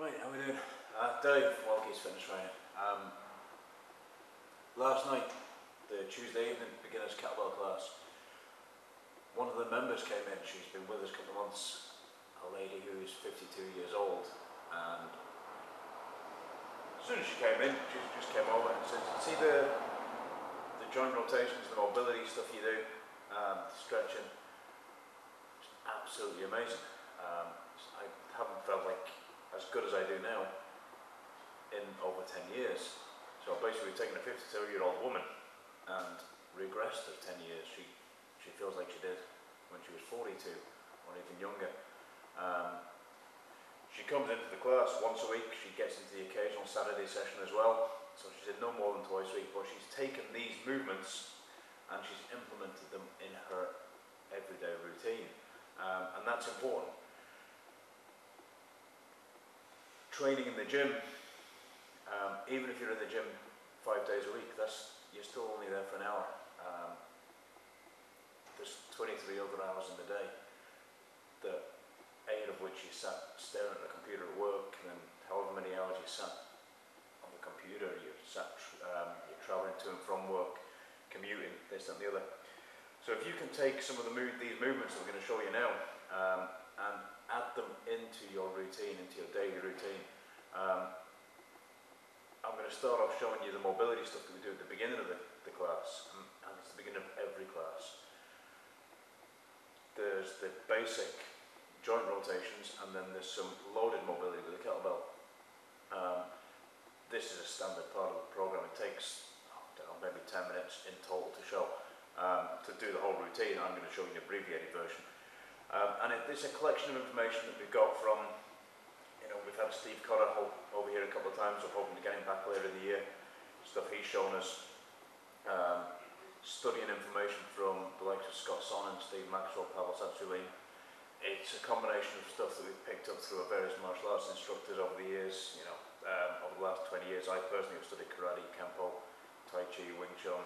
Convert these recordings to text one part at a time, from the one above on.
Right, how are we doing? Dave, Wild Geese Fitness trainer. Last night, the Tuesday evening beginner's kettlebell class, one of the members came in. She's been with us a couple of months, a lady who's 52 years old, and as soon as she came in, she just came over and said, "See the joint rotations, the mobility stuff you do, stretching, it's absolutely amazing. I haven't felt like as good as I do now in over 10 years. So basically we've taken a 52-year-old woman and regressed her 10 years. She feels like she did when she was 42 or even younger. She comes into the class once a week. She gets into the occasional Saturday session as well. So she did no more than twice a week, but she's taken these movements and she's implemented them in her everyday routine. And that's important. Training in the gym, even if you're in the gym 5 days a week, you're still only there for an hour. There's 23 other hours in the day, 8 of which you sat staring at the computer at work, and then however many hours you sat on the computer, you're travelling to and from work, commuting, this and the other. So if you can take some of these movements that we're going to show you now and add them into your routine, into your daily routine. I'm going to start off showing you the mobility stuff that we do at the beginning of the class, and it's the beginning of every class. There's the basic joint rotations, and then there's some loaded mobility with the kettlebell. This is a standard part of the program. It takes, I don't know, maybe 10 minutes in total to show. To do the whole routine, I'm going to show you an abbreviated version. It's a collection of information that we've got from, we've had Steve Cotter over here a couple of times. We're hoping to get him back later in the year. Stuff he's shown us. Studying information from the likes of Scott Sonnen, Steve Maxwell, Pavel Satsulin. It's a combination of stuff that we've picked up through our various martial arts instructors over the years. Over the last 20 years, I personally have studied karate, Kempo, Tai Chi, Wing Chun,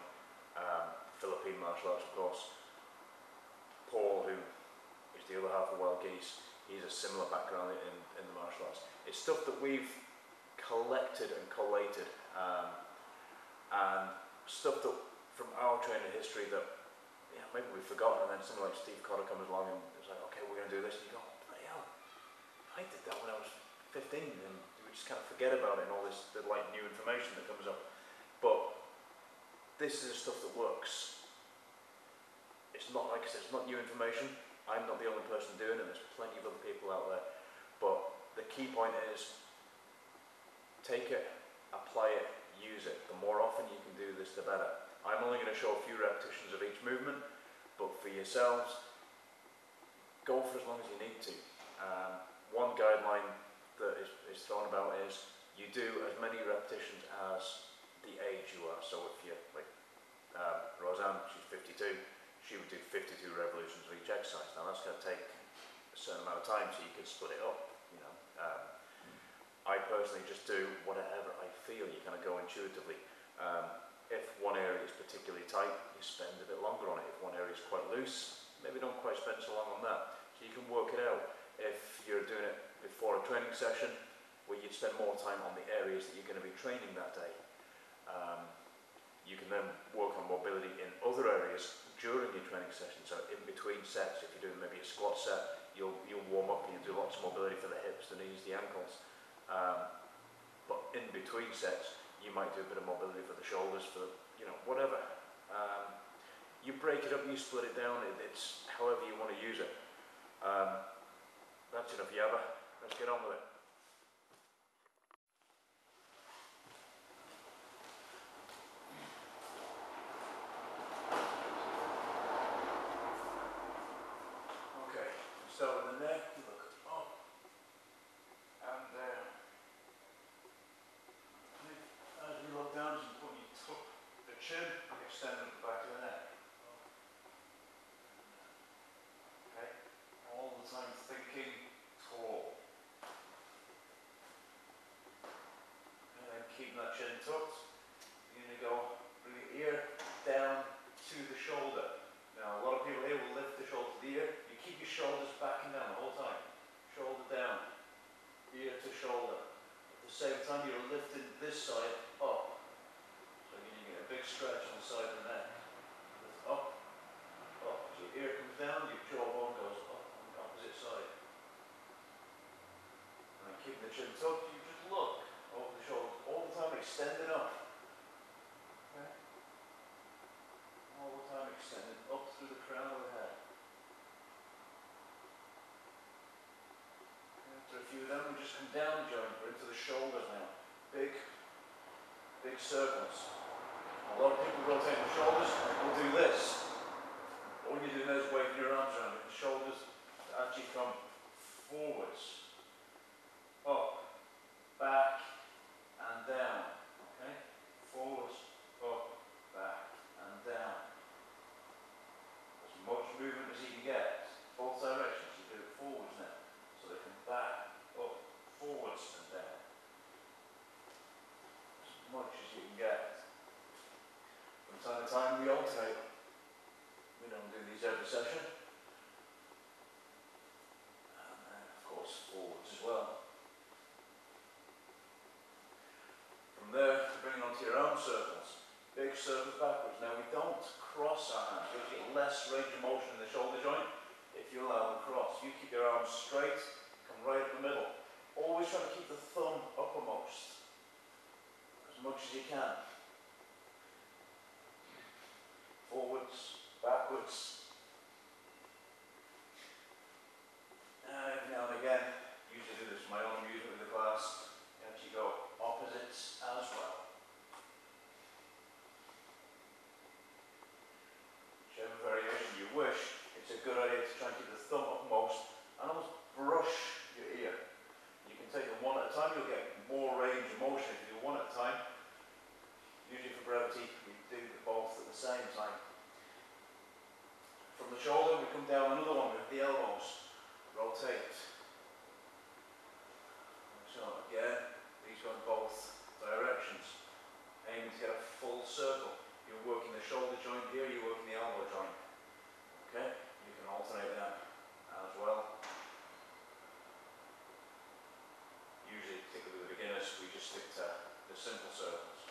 Philippine martial arts, of course. Paul, who is the other half of Wild Geese, he's a similar background in the martial arts. It's stuff that we've collected and collated, and stuff that from our training history that maybe we've forgotten, and then someone like Steve Cotter comes along and it's like, okay, we're going to do this, and you go, bloody hell, I did that when I was 15, and we just kind of forget about it and all this new information that comes up. But this is the stuff that works. It's not, like I said, it's not new information. I'm not the only person doing it, there's plenty of other people out there. But the key point is, take it, apply it, use it. The more often you can do this, the better. I'm only going to show a few repetitions of each movement, but for yourselves, go for as long as you need to. One guideline that is thrown about is, you do as many repetitions as the age you are. So if you're like Roseanne, she's 52, she would do 52 revolutions of each exercise. Now that's going to take a certain amount of time, so you could split it up. I personally just do whatever I feel. You kind of go intuitively. If one area is particularly tight, you spend a bit longer on it. If one area is quite loose, maybe don't quite spend so long on that. So you can work it out. If you're doing it before a training session, where you'd spend more time on the areas that you're going to be training that day. You can then work on mobility in other areas during your training session. So in between sets, if you're doing maybe a squat set, you'll warm up and you'll do lots of mobility for the hips, the knees, the ankles. But in between sets, you might do a bit of mobility for the shoulders, for whatever. You break it up, you split it down. It's however you want to use it. That's enough yabba. Let's get on with it. Start with the neck, you look up, and as you look down, you put the chin, extend at the back of the neck. Okay, all the time thinking tall. chin tucked, you just look over the shoulders all the time, extending up. Okay? All the time extending up through the crown of the head. Okay, after a few of them, we just come down the joint, we're into the shoulders now. Big circles. A lot of people rotate the shoulders, will do this. All you're doing is waving your arms around it. The shoulders actually come forwards, up, back, and down. Okay? Forwards, up, back, and down. As much movement as you can get. Both directions. You do it forwards now. So they come back, up, forwards, and down. As much as you can get. From time to time we alternate. We don't do these every session. And then of course forwards as well. From there, bring it onto your arm circles. Big circles backwards. Now we don't cross our hands. You get less range of motion in the shoulder joint if you allow them cross. You keep your arms straight, come right up the middle. Always try to keep the thumb uppermost as much as you can. Forwards, backwards. Every now and again, usually do this for my own amusement with the class, you actually go opposites as well. Whichever variation you wish, it's a good idea to try and keep the thumb uppermost and almost brush your ear. You can take them one at a time, you'll get more range of motion if you do one at a time. Usually for brevity, we do both at the same time. From the shoulder, we come down another one with the elbows. Rotate. So again, these go in both directions. Aiming to get a full circle. You're working the shoulder joint here, you're working the elbow joint. Okay? You can alternate them as well. Usually, particularly with beginners, we just stick to the simple circles.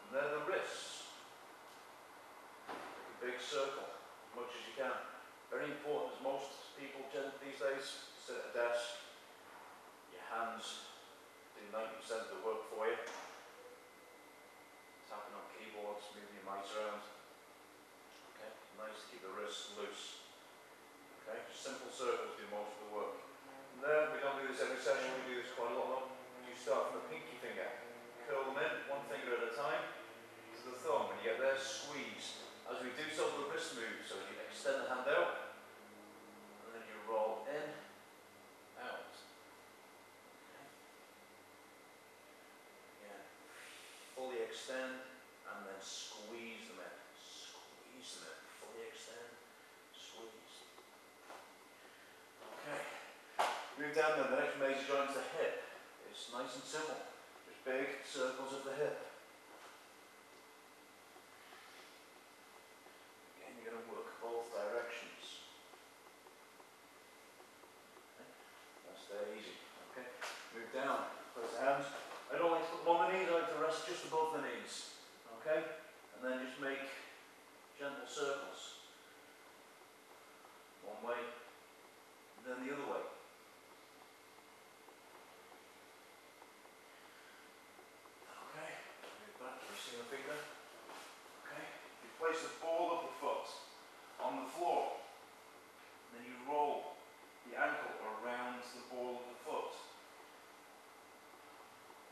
And then the wrists. Make a big circle, as much as you can. Very important, as most people these days sit at a desk. Your hands do 90% of the work for you. Tapping on keyboards, moving your mice around. Okay, nice to keep the wrists loose. Okay, simple circles do most of the work. And then we don't do this every session, we do this quite a lot. You start from the pinky finger, curl them in, one finger at a time, to the thumb. When you get there, squeeze. As we do so, the wrist moves, so you extend the hand out, and then you roll in, out. Okay. Again, fully extend, and then squeeze them in. Squeeze them in, fully extend, squeeze. Okay. Move down then, the next major joint is the hip. It's nice and simple. Just big circles of the hip. Again, you're going to work both directions. Okay. That's dead easy. Okay. Move down. Place the hands. I don't like to put them on the knees, I like to rest just above the knees. Okay? And then just make gentle circles. One way, and then the other way. Okay, move back to your single finger. Okay, you place the ball of the foot on the floor, and then you roll the ankle around the ball of the foot.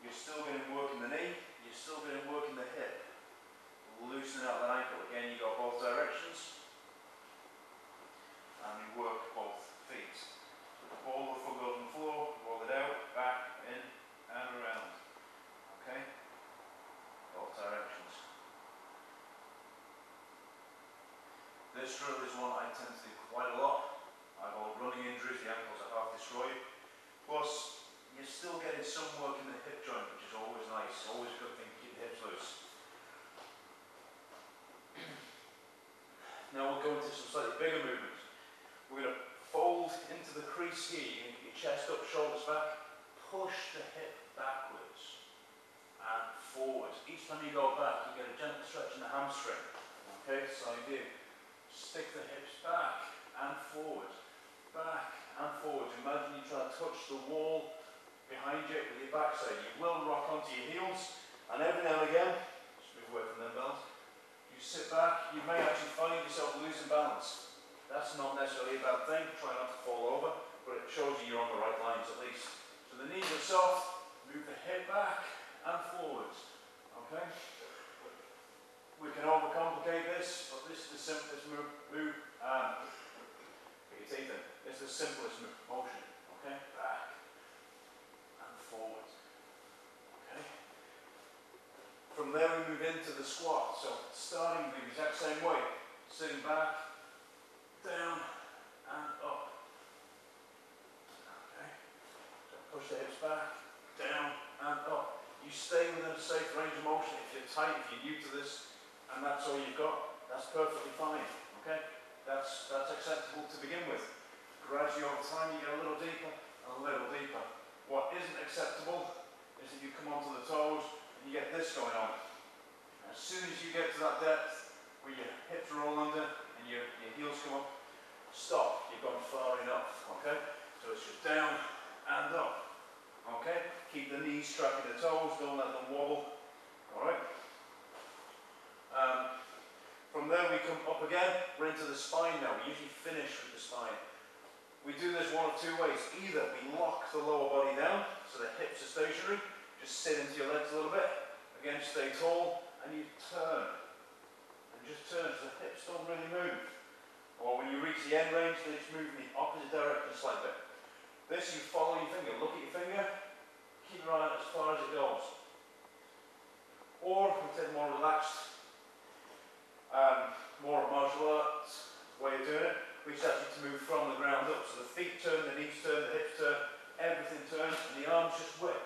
You're still going to work in the knee, you're still going to work in the hip. Loosen out that ankle. Again, you go both directions, and you work both feet. So the ball of the foot goes on the floor, roll it out, back, in, and around. Okay? Both directions. This drill is one I tend to do quite a lot. I've got running injuries, the ankles are half destroyed. Plus, you're still getting some work in the hip joint, which is always nice. Always a good thing to keep the hips loose. Now we'll go into some slightly bigger movements. We're going to fold into the crease here. You're going to get your chest up, shoulders back. Push the hip backwards and forwards. Each time you go back, you get a gentle stretch in the hamstring. Okay, so you do. Stick the hips back and forward. Back and forwards. Imagine you try to touch the wall behind jerk with your backside. You will rock onto your heels, and every now and again, just move away from them balance, you sit back, you may actually find yourself losing balance. That's not necessarily a bad thing, try not to fall over, but it shows you you're on the right lines at least. So the knees are soft, move the hip back and forwards, okay? We can overcomplicate this, but this is the simplest move, put your teeth in. This is the simplest motion, okay? Back and forward, okay? From there we move into the squat. So starting the exact same way, sitting back, down and up, okay? So push the hips back, down and up. You stay within a safe range of motion. If you're tight, if you're new to this, and that's all you've got, that's perfectly fine, okay? That's acceptable to begin with. Gradually over time you get a little deeper and a little deeper. What isn't acceptable is that you come onto the toes and you get this going on. As soon as you get to that depth where your hips roll under and your heels come up, stop, you've gone far enough, okay? So it's just down and up, okay? Keep the knees tracking the toes, don't let them wobble, alright? From there we come up again, we're into the spine now. We usually finish with the spine. We do this one of two ways. Either we lock the lower body down, so the hips are stationary, just sit into your legs a little bit, again stay tall, and you turn. And just turn so the hips don't really move. Or when you reach the end range, they just move in the opposite direction slightly. This you follow your finger, look at your finger, keep your eye as far as it goes. Or we take a more relaxed, more martial arts way of doing it, which is actually to move from the ground up. So the feet turn, the knees turn, the hips turn, everything turns, and the arms just whip.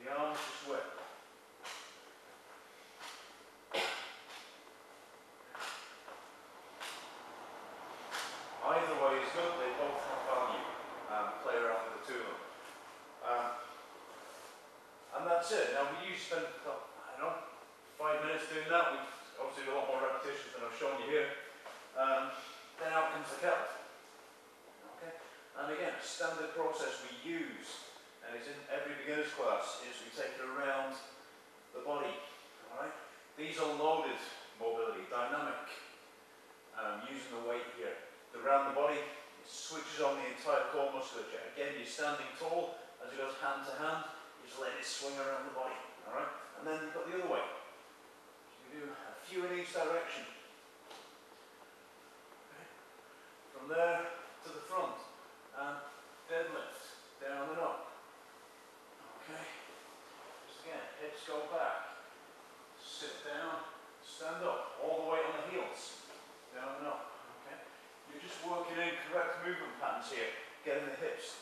The arms just whip. Either way is good, they both have value. Play around with the two of them. And that's it. Now we usually spend, I don't know, 5 minutes doing that. We obviously do a lot more repetitions than I've shown you here. Then out comes the kettle. Okay? And again, a standard process we use, and it's in every beginner's class, is we take it around the body. Alright? These are loaded mobility, dynamic, using the weight here. Around the body, it switches on the entire core musculature. Again, you're standing tall, as it goes hand to hand, you just let it swing around the body. Alright? And then you've got the other way. You do a few in each direction. Okay. From there to the front and deadlift, down and up. Okay. Just again, hips go back, sit down, stand up, all the way on the heels, down and up. Okay. You're just working in correct movement patterns here, getting the hips,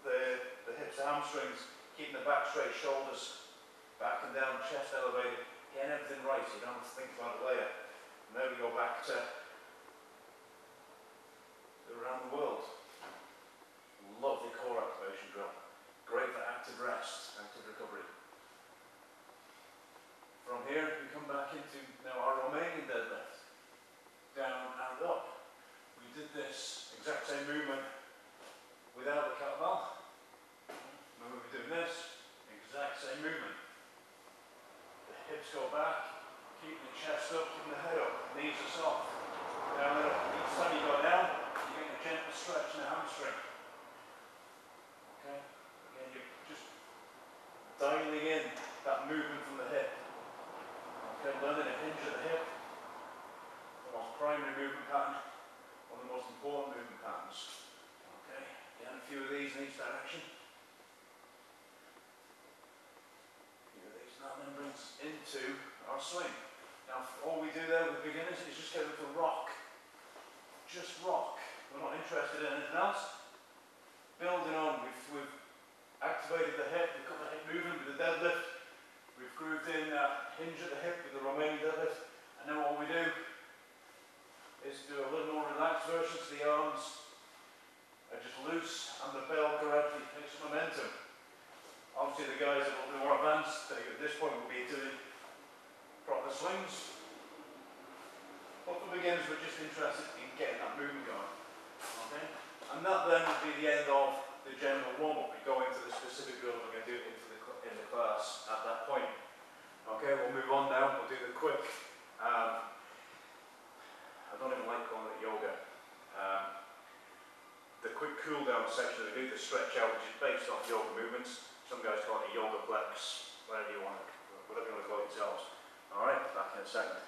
the hips, the hamstrings, keeping the back straight, shoulders back and down, chest elevated. Getting everything right, so you don't have to think about it later. And there we go back to around the world. Lovely core activation drill. Great for active rest, active recovery. From here, we come back into now our Romanian deadlift. Down and up. We did this exact same movement without the kettlebell. When we were doing this, exact same movement. Hips go back, keeping the chest up, keeping the head up, knees are soft. Down and up. Each time you go down, you're getting a gentle stretch in the hamstring. Okay? Again, you're just dialing in that movement from the hip. Okay, learning to hinge at the hip. The most primary movement pattern, one of the most important movement patterns. Okay, again, a few of these in each direction. That then brings into our swing. Now, all we do there with beginners is just get them to rock. Just rock. We're not interested in anything else. Building on, we've activated the hip, we've got the hip moving with the deadlift, we've grooved in that hinge at the hip with the Romanian deadlift, and then what we do is do a little more relaxed version, so the arms are just loose and the bell gradually takes momentum. Obviously the guys that will be more advanced at this point will be doing proper swings. But for beginners, we're just interested in getting that movement going. Okay? And that then would be the end of the general warm-up. We go into the specific drill of cool down section we do, the stretch out, which is based off yoga movements. Some guys call it a yoga flex, whatever you want to call it yourselves. Alright, back in a second.